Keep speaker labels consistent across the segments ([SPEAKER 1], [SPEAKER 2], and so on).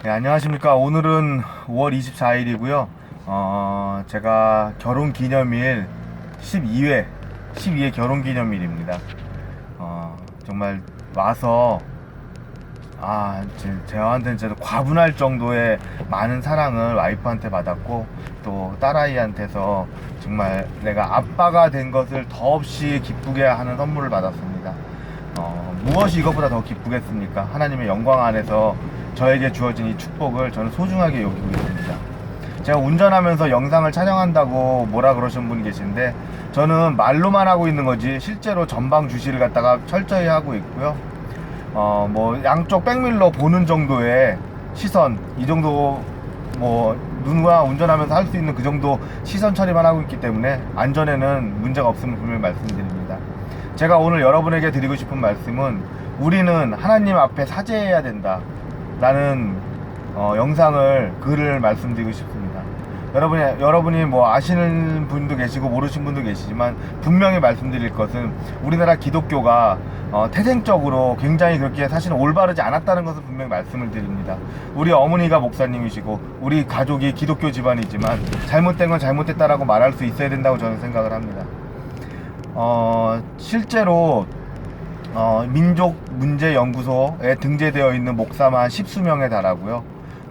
[SPEAKER 1] 네, 안녕하십니까. 오늘은 5월 24일이고요. 제가 결혼 기념일 12회 결혼 기념일입니다. 정말 와서, 저한테는 진짜 과분할 정도의 많은 사랑을 와이프한테 받았고, 또 딸아이한테서 정말 내가 아빠가 된 것을 더없이 기쁘게 하는 선물을 받았습니다. 무엇이 이것보다 더 기쁘겠습니까? 하나님의 영광 안에서 저에게 주어진 이 축복을 저는 소중하게 여기고 있습니다. 제가 운전하면서 영상을 촬영한다고 뭐라 그러신 분이 계신데, 저는 말로만 하고 있는 거지 실제로 전방 주시를 갖다가 철저히 하고 있고요. 양쪽 백밀러 보는 정도의 시선, 이 정도 누가 운전하면서 할 수 있는 그 정도 시선 처리만 하고 있기 때문에 안전에는 문제가 없음을 분명히 말씀드립니다. 제가 오늘 여러분에게 드리고 싶은 말씀은, 우리는 하나님 앞에 사죄해야 된다 라는 글을 말씀드리고 싶습니다. 여러분이 아시는 분도 계시고 모르신 분도 계시지만, 분명히 말씀드릴 것은 우리나라 기독교가 태생적으로 굉장히 그렇게 사실은 올바르지 않았다는 것을 분명히 말씀을 드립니다. 우리 어머니가 목사님이시고 우리 가족이 기독교 집안이지만 잘못된 건 잘못됐다라고 말할 수 있어야 된다고 저는 생각을 합니다. 실제로 민족문제연구소에 등재되어 있는 목사만 10수명에 달하고요.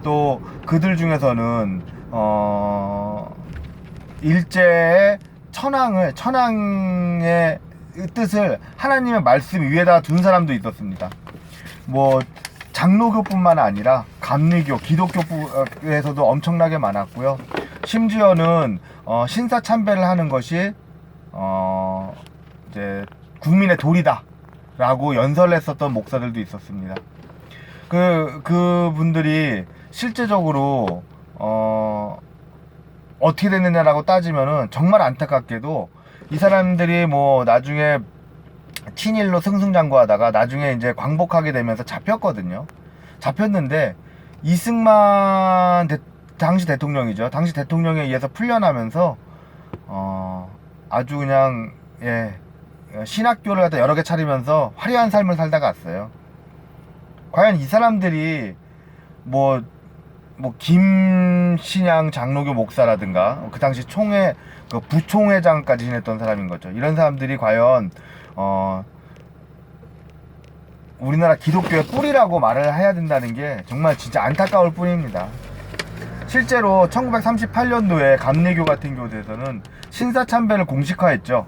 [SPEAKER 1] 또 그들 중에서는 일제의 천황의 뜻을 하나님의 말씀 위에다가 둔 사람도 있었습니다. 장로교뿐만 아니라 감리교, 기독교에서도 엄청나게 많았고요. 심지어는 신사참배를 하는 것이 이제 국민의 도리다 라고 연설했었던 목사들도 있었습니다. 그분들이 실제적으로 어떻게 됐느냐라고 따지면은, 정말 안타깝게도 이 사람들이 나중에 친일로 승승장구하다가 나중에 이제 광복하게 되면서 잡혔거든요. 잡혔는데 이승만 당시 대통령이죠. 당시 대통령에 의해서 풀려나면서 아주 그냥 신학교를 갖다 여러 개 차리면서 화려한 삶을 살다가 왔어요. 과연 이 사람들이 김신양 장로교 목사라든가 그 당시 부총회장까지 지냈던 사람인 거죠. 이런 사람들이 과연 우리나라 기독교의 뿌리라고 말을 해야 된다는 게 정말 진짜 안타까울 뿐입니다. 실제로 1938년도에 감리교 같은 교도에서는 신사참배를 공식화했죠.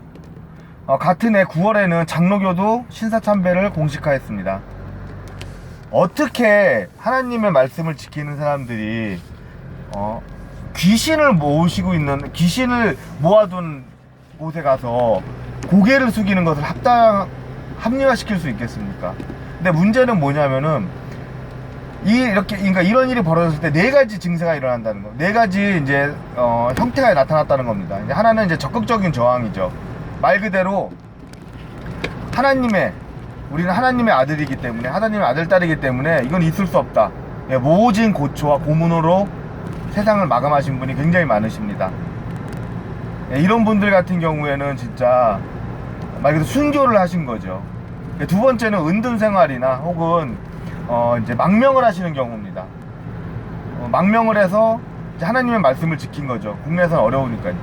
[SPEAKER 1] 같은 해 9월에는 장로교도 신사참배를 공식화했습니다. 어떻게 하나님의 말씀을 지키는 사람들이 귀신을 모아둔 곳에 가서 고개를 숙이는 것을 합리화시킬 수 있겠습니까? 근데 문제는 뭐냐면은, 그러니까 이런 일이 벌어졌을 때 네 가지 증세가 일어난다는 거, 네 가지 이제 형태가 나타났다는 겁니다. 이제 하나는 이제 적극적인 저항이죠. 말 그대로 우리는 하나님의 아들이기 때문에, 하나님의 아들딸이기 때문에 이건 있을 수 없다. 모진 고초와 고문으로 세상을 마감하신 분이 굉장히 많으십니다. 이런 분들 같은 경우에는 진짜 말 그대로 순교를 하신 거죠. 두 번째는 은둔 생활이나 혹은 이제 망명을 하시는 경우입니다. 망명을 해서 이제 하나님의 말씀을 지킨 거죠. 국내에서는 어려우니까요.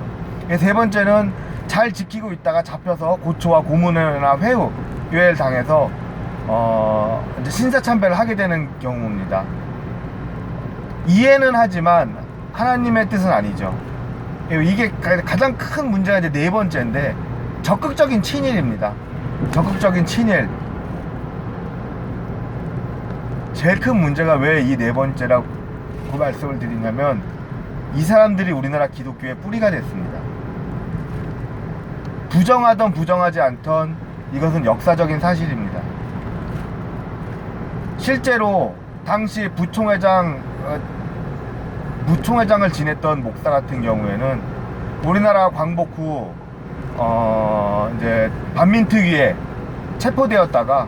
[SPEAKER 1] 세 번째는 잘 지키고 있다가 잡혀서 고초와 고문이나 회유를 당해서 이제 신사참배를 하게 되는 경우입니다. 이해는 하지만 하나님의 뜻은 아니죠. 이게 가장 큰 문제가 이제 네 번째인데, 적극적인 친일입니다. 적극적인 친일. 제일 큰 문제가 왜 이 네 번째라고 말씀을 드리냐면, 이 사람들이 우리나라 기독교의 뿌리가 됐습니다. 부정하던 부정하지 않던 이것은 역사적인 사실입니다. 실제로 당시 부총회장을 지냈던 목사 같은 경우에는 우리나라 광복 후 이제 반민특위에 체포되었다가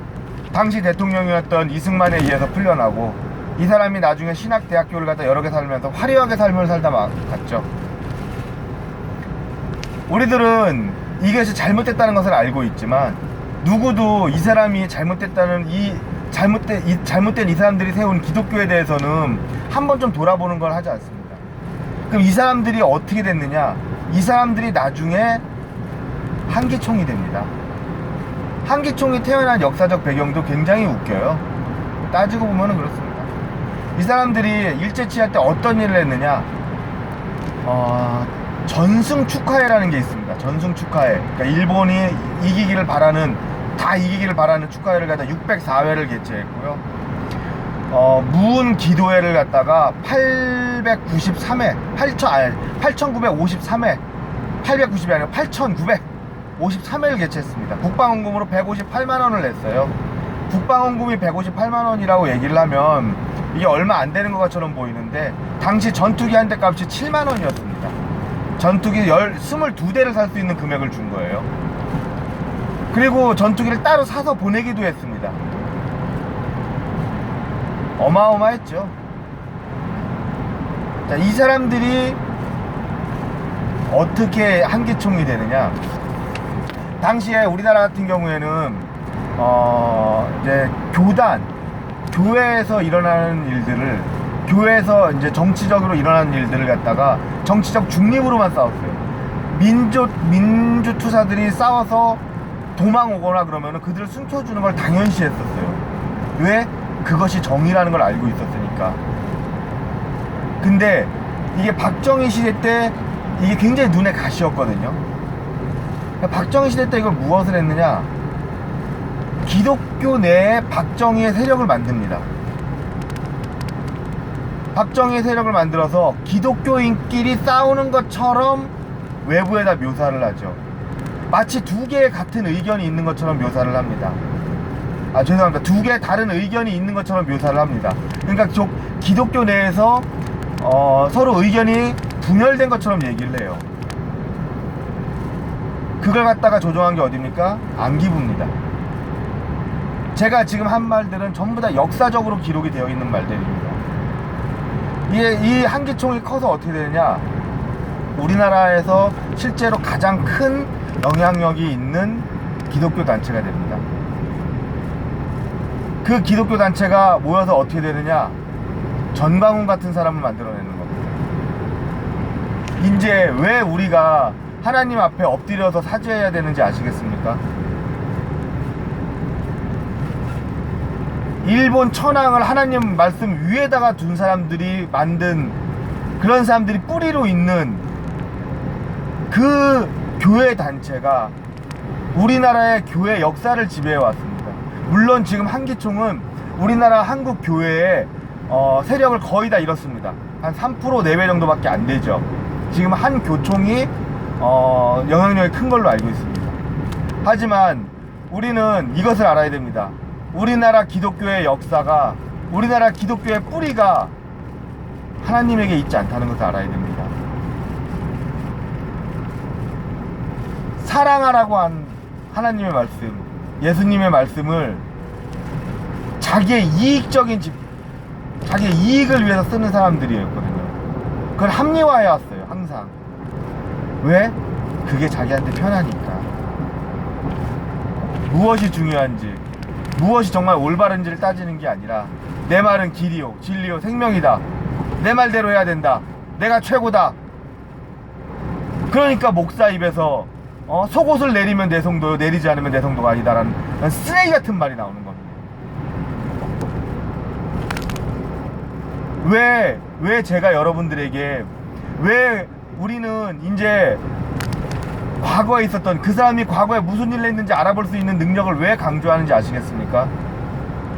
[SPEAKER 1] 당시 대통령이었던 이승만에 의해서 풀려나고, 이 사람이 나중에 신학대학교를 갖다 여러 개 살면서 화려하게 삶을 살다 갔죠. 우리들은 이것이 잘못됐다는 것을 알고 있지만, 누구도 이 사람이 잘못됐다는 이 잘못된 이 사람들이 세운 기독교에 대해서는 한번 좀 돌아보는 걸 하지 않습니다. 그럼 이 사람들이 어떻게 됐느냐? 이 사람들이 나중에 한기총이 됩니다. 한기총이 태어난 역사적 배경도 굉장히 웃겨요. 따지고 보면 그렇습니다. 이 사람들이 일제치할 때 어떤 일을 했느냐? 전승 축하회라는 게 있습니다. 전승 축하회. 그러니까 일본이 다 이기기를 바라는 축하회를 갖다 604회를 개최했고요. 무은 기도회를 갖다가 893회, 8953회, 890이 아니라 8953회를 개최했습니다. 국방원금으로 158만원을 냈어요. 국방원금이 158만원이라고 얘기를 하면 이게 얼마 안 되는 것처럼 보이는데, 당시 전투기 한 대 값이 7만원이었습니다. 전투기 22대를 살 수 있는 금액을 준 거예요. 그리고 전투기를 따로 사서 보내기도 했습니다. 어마어마했죠. 자, 이 사람들이 어떻게 한기총이 되느냐? 당시에 우리나라 같은 경우에는 이제 교회에서 일어나는 일들을, 교회에서 이제 정치적으로 일어나는 일들을 갖다가 정치적 중립으로만 싸웠어요. 민주 투사들이 싸워서 도망 오거나 그러면은 그들을 숨겨주는 걸 당연시 했었어요. 왜? 그것이 정의라는 걸 알고 있었으니까. 근데 이게 박정희 시대 때 이게 굉장히 눈에 가시였거든요. 박정희 시대 때 이걸 무엇을 했느냐? 기독교 내에 박정희의 세력을 만듭니다. 박정희의 세력을 만들어서 기독교인끼리 싸우는 것처럼 외부에다 묘사를 하죠. 마치 두 개의 같은 의견이 있는 것처럼 묘사를 합니다. 죄송합니다. 두 개의 다른 의견이 있는 것처럼 묘사를 합니다. 그러니까 기독교 내에서 서로 의견이 분열된 것처럼 얘기를 해요. 그걸 갖다가 조정한 게 어딥니까? 안기부입니다. 제가 지금 한 말들은 전부 다 역사적으로 기록이 되어 있는 말들입니다. 이 한기총이 커서 어떻게 되느냐? 우리나라에서 실제로 가장 큰 영향력이 있는 기독교 단체가 됩니다. 그 기독교 단체가 모여서 어떻게 되느냐? 전광훈 같은 사람을 만들어내는 겁니다. 이제 왜 우리가 하나님 앞에 엎드려서 사죄해야 되는지 아시겠습니까? 일본 천황을 하나님 말씀 위에다가 둔 사람들이 만든, 그런 사람들이 뿌리로 있는 그 교회 단체가 우리나라의 교회 역사를 지배해 왔습니다. 물론 지금 한기총은 우리나라 한국 교회의 세력을 거의 다 잃었습니다. 한 3% 내외 정도밖에 안 되죠. 지금 한 교총이 영향력이 큰 걸로 알고 있습니다. 하지만 우리는 이것을 알아야 됩니다. 우리나라 기독교의 역사가, 우리나라 기독교의 뿌리가 하나님에게 있지 않다는 것을 알아야 됩니다. 사랑하라고 한 하나님의 말씀, 예수님의 말씀을 자기의 이익을 위해서 쓰는 사람들이었거든요. 그걸 합리화해 왔어요, 항상. 왜? 그게 자기한테 편하니까. 무엇이 중요한지, 무엇이 정말 올바른지를 따지는 게 아니라, 내 말은 길이요, 진리요, 생명이다. 내 말대로 해야 된다. 내가 최고다. 그러니까 목사 입에서 속옷을 내리면 내 성도요, 내리지 않으면 내 성도가 아니다라는 쓰레기 같은 말이 나오는 겁니다. 왜 제가 여러분들에게, 왜 우리는 이제 과거에 있었던 그 사람이 과거에 무슨 일을 했는지 알아볼 수 있는 능력을 왜 강조하는지 아시겠습니까?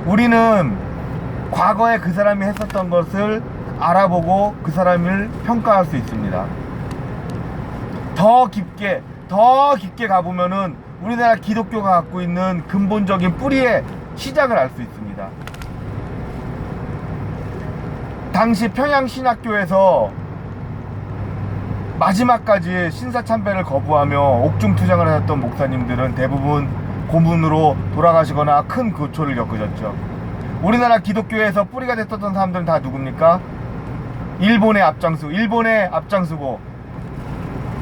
[SPEAKER 1] 우리는 과거에 그 사람이 했었던 것을 알아보고 그 사람을 평가할 수 있습니다. 더 깊게 가보면은 우리나라 기독교가 갖고 있는 근본적인 뿌리의 시작을 알 수 있습니다. 당시 평양신학교에서 마지막까지 신사참배를 거부하며 옥중투쟁을 하셨던 목사님들은 대부분 고문으로 돌아가시거나 큰 고초를 겪으셨죠. 우리나라 기독교에서 뿌리가 됐었던 사람들은 다 누굽니까? 일본에 앞장서고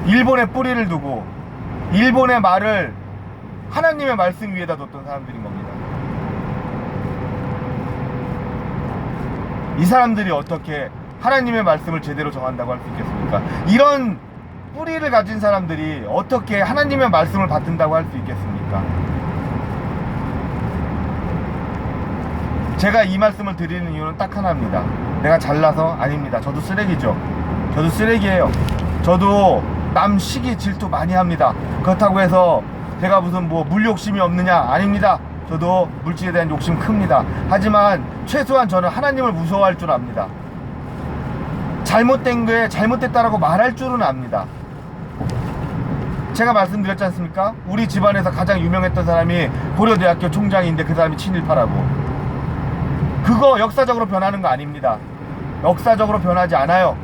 [SPEAKER 1] 일본의 뿌리를 두고 일본의 말을 하나님의 말씀 위에다 뒀던 사람들인 겁니다. 이 사람들이 어떻게 하나님의 말씀을 제대로 정한다고 할 수 있겠습니까? 이런 뿌리를 가진 사람들이 어떻게 하나님의 말씀을 받든다고 할 수 있겠습니까? 제가 이 말씀을 드리는 이유는 딱 하나입니다. 내가 잘나서? 아닙니다. 저도 쓰레기죠. 저도 쓰레기예요. 저도 남 시기 질투 많이 합니다. 그렇다고 해서 제가 무슨 뭐 물욕심이 없느냐? 아닙니다. 저도 물질에 대한 욕심 큽니다. 하지만 최소한 저는 하나님을 무서워할 줄 압니다. 잘못된 게 잘못됐다라고 말할 줄은 압니다. 제가 말씀드렸지 않습니까? 우리 집안에서 가장 유명했던 사람이 고려대학교 총장인데 그 사람이 친일파라고. 그거 역사적으로 변하는 거 아닙니다. 역사적으로 변하지 않아요.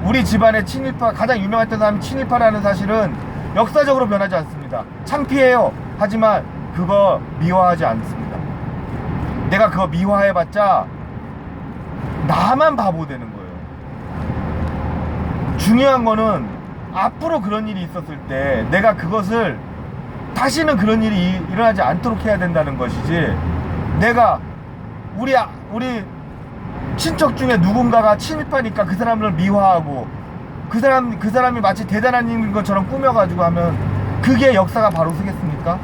[SPEAKER 1] 우리 집안의 친일파, 가장 유명했던 사람이 친일파라는 사실은 역사적으로 변하지 않습니다. 창피해요. 하지만 그거 미화하지 않습니다. 내가 그거 미화해봤자 나만 바보 되는 거예요. 중요한 거는 앞으로 그런 일이 있었을 때 내가 그것을 다시는 그런 일이 일어나지 않도록 해야 된다는 것이지, 내가 우리 친척 중에 누군가가 친일파니까 그 사람을 미화하고 그 사람이 마치 대단한 일인 것처럼 꾸며가지고 하면 그게 역사가 바로 서겠습니까?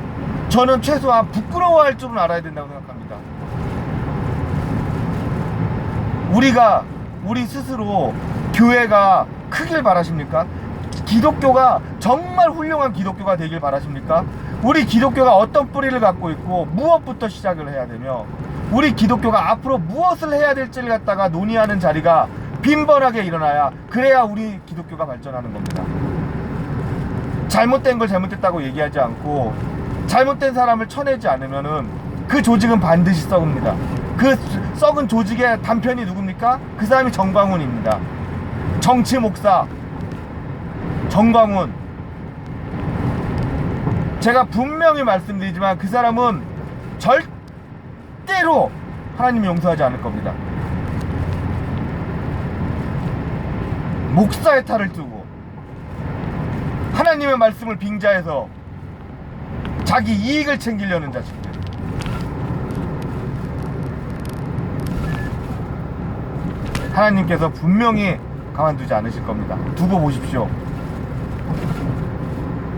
[SPEAKER 1] 저는 최소한 부끄러워할 줄은 알아야 된다고 생각합니다. 우리 스스로 교회가 크길 바라십니까? 기독교가 정말 훌륭한 기독교가 되길 바라십니까? 우리 기독교가 어떤 뿌리를 갖고 있고 무엇부터 시작을 해야 되며 우리 기독교가 앞으로 무엇을 해야 될지를 갖다가 논의하는 자리가 빈번하게 일어나야, 그래야 우리 기독교가 발전하는 겁니다. 잘못된 걸 잘못됐다고 얘기하지 않고 잘못된 사람을 쳐내지 않으면은 그 조직은 반드시 썩습니다. 그 썩은 조직의 단편이 누굽니까? 그 사람이 정광훈입니다. 정치 목사 정광훈. 제가 분명히 말씀드리지만 그 사람은 절대로 하나님이 용서하지 않을 겁니다. 목사의 탈을 두고 하나님의 말씀을 빙자해서 자기 이익을 챙기려는 자식들. 하나님께서 분명히 가만두지 않으실 겁니다. 두고 보십시오.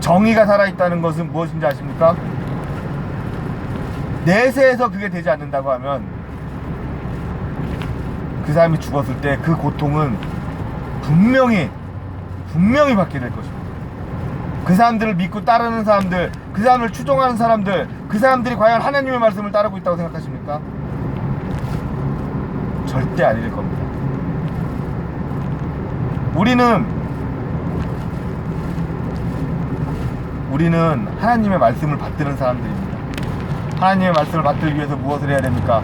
[SPEAKER 1] 정의가 살아있다는 것은 무엇인지 아십니까? 내세에서 그게 되지 않는다고 하면 그 사람이 죽었을 때 그 고통은 분명히 받게 될 것입니다. 그 사람들을 믿고 따르는 사람들, 그 사람을 추종하는 사람들, 그 사람들이 과연 하나님의 말씀을 따르고 있다고 생각하십니까? 절대 아닐 겁니다. 우리는 하나님의 말씀을 받드는 사람들입니다. 하나님의 말씀을 받들기 위해서 무엇을 해야 됩니까?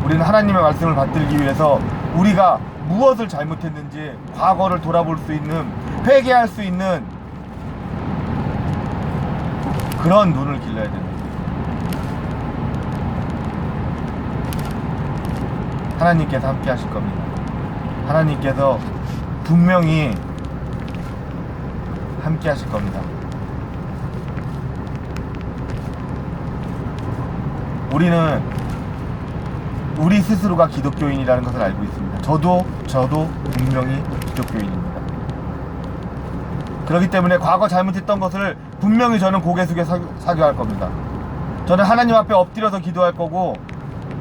[SPEAKER 1] 우리는 하나님의 말씀을 받들기 위해서 우리가 무엇을 잘못했는지 과거를 돌아볼 수 있는, 회개할 수 있는 그런 눈을 길러야 됩니다. 하나님께서 함께 하실 겁니다. 하나님께서 분명히 함께 하실 겁니다. 우리는 우리 스스로가 기독교인이라는 것을 알고 있습니다. 저도 분명히 기독교인입니다. 그렇기 때문에 과거 잘못했던 것을 분명히 저는 고개 숙여 사교할 겁니다. 저는 하나님 앞에 엎드려서 기도할 거고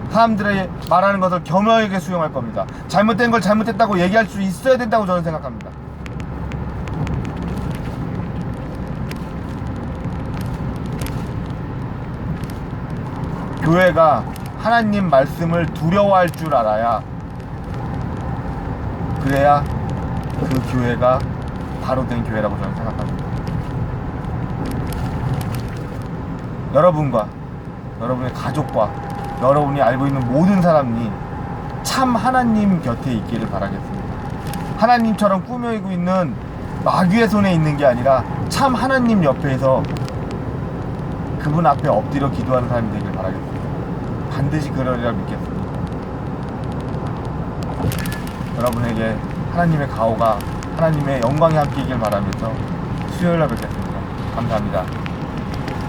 [SPEAKER 1] 사람들의 말하는 것을 겸허하게 수용할 겁니다. 잘못된 걸 잘못했다고 얘기할 수 있어야 된다고 저는 생각합니다. 교회가 하나님 말씀을 두려워할 줄 알아야, 그래야 그 교회가 바로 된 교회라고 저는 생각합니다. 여러분과 여러분의 가족과 여러분이 알고 있는 모든 사람이 참 하나님 곁에 있기를 바라겠습니다. 하나님처럼 꾸며이고 있는 마귀의 손에 있는 게 아니라 참 하나님 옆에서 그분 앞에 엎드려 기도하는 사람이 되길 바라겠습니다. 반드시 그러리라 믿겠습니다. 여러분에게 하나님의 가호가, 하나님의 영광이 함께 있길 바라면서 수요일날 뵙겠습니다. 감사합니다.